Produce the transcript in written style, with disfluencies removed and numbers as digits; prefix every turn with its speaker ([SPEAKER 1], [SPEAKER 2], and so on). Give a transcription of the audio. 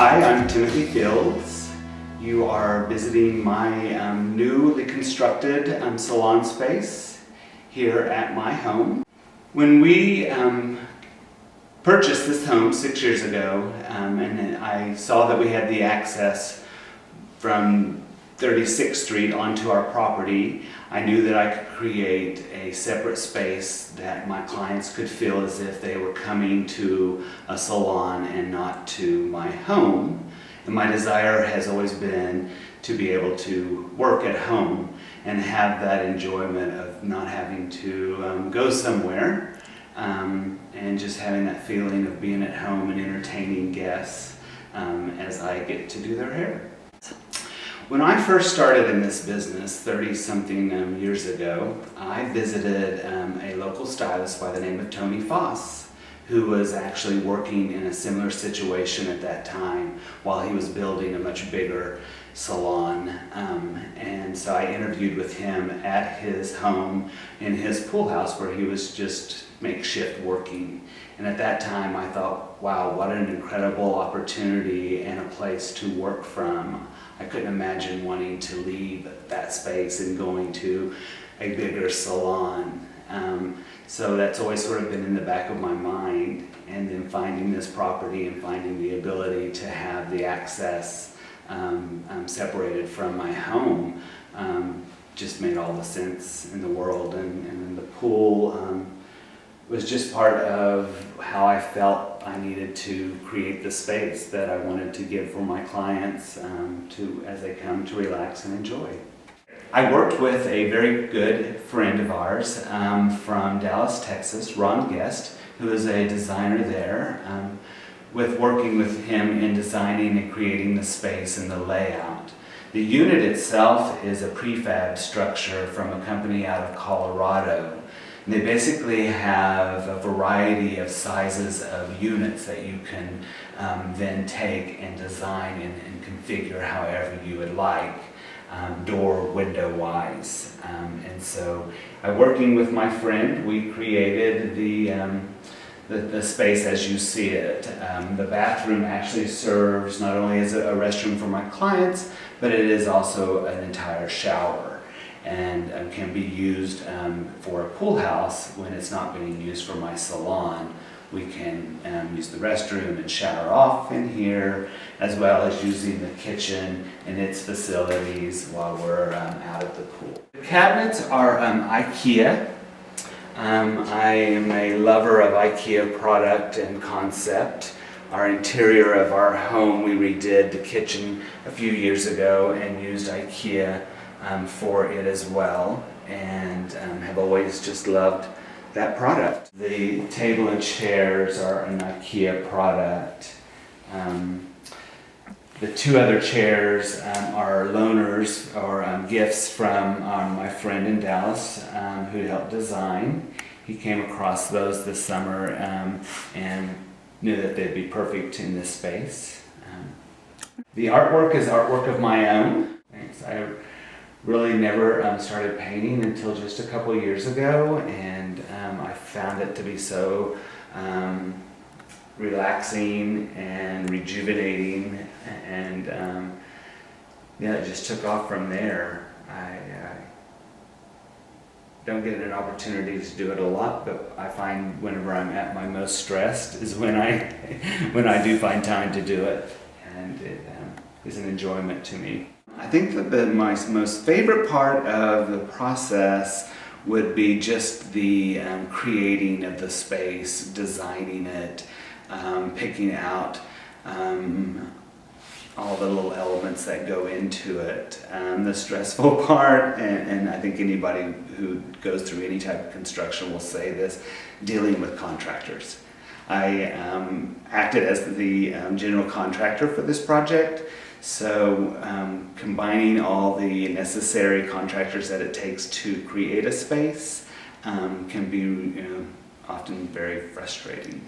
[SPEAKER 1] Hi, I'm Timothy Fields. You are visiting my newly constructed salon space here at my home. When we purchased this home 6 years ago, and I saw that we had the access from 36th Street onto our property, I knew that I could create a separate space that my clients could feel as if they were coming to a salon and not to my home. And my desire has always been to be able to work at home and have that enjoyment of not having to go somewhere, and just having that feeling of being at home and entertaining guests as I get to do their hair. When I first started in this business 30-something years ago, I visited a local stylist by the name of Tony Foss, who was actually working in a similar situation at that time while he was building a much bigger salon. And so I interviewed with him at his home in his pool house where he was just makeshift working. And at that time I thought, wow, what an incredible opportunity and a place to work from. I couldn't imagine wanting to leave that space and going to a bigger salon. So that's always sort of been in the back of my mind, and then finding this property and finding the ability to have the access separated from my home just made all the sense in the world. And then the pool was just part of how I felt I needed to create the space that I wanted to give for my clients as they come to relax and enjoy. I worked with a very good friend of ours from Dallas, Texas, Ron Guest, who is a designer there, with working with him in designing and creating the space and the layout. The unit itself is a prefab structure from a company out of Colorado. And they basically have a variety of sizes of units that you can then take and design and configure however you would like. Door, window wise. And so working with my friend, we created the space as you see it. The bathroom actually serves not only as a restroom for my clients, but it is also an entire shower, and can be used for a pool house when it's not being used for my salon. We can use the restroom and shower off in here, as well as using the kitchen and its facilities while we're out at the pool. The cabinets are IKEA. I am a lover of IKEA product and concept. Our interior of our home, we redid the kitchen a few years ago and used IKEA for it as well, and have always just loved that product. The table and chairs are an IKEA product. The two other chairs are loaners or gifts from my friend in Dallas who helped design. He came across those this summer and knew that they'd be perfect in this space. The artwork is artwork of my own. I really never started painting until just a couple of years ago, and I found it to be so relaxing and rejuvenating, and it just took off from there. I don't get an opportunity to do it a lot, but I find whenever I'm at my most stressed is when I do find time to do it, and it is an enjoyment to me. I think that my most favorite part of the process would be just the creating of the space, designing it, picking out all the little elements that go into it. The stressful part, and I think anybody who goes through any type of construction will say this, dealing with contractors. I acted as the general contractor for this project. So combining all the necessary contractors that it takes to create a space can be often very frustrating.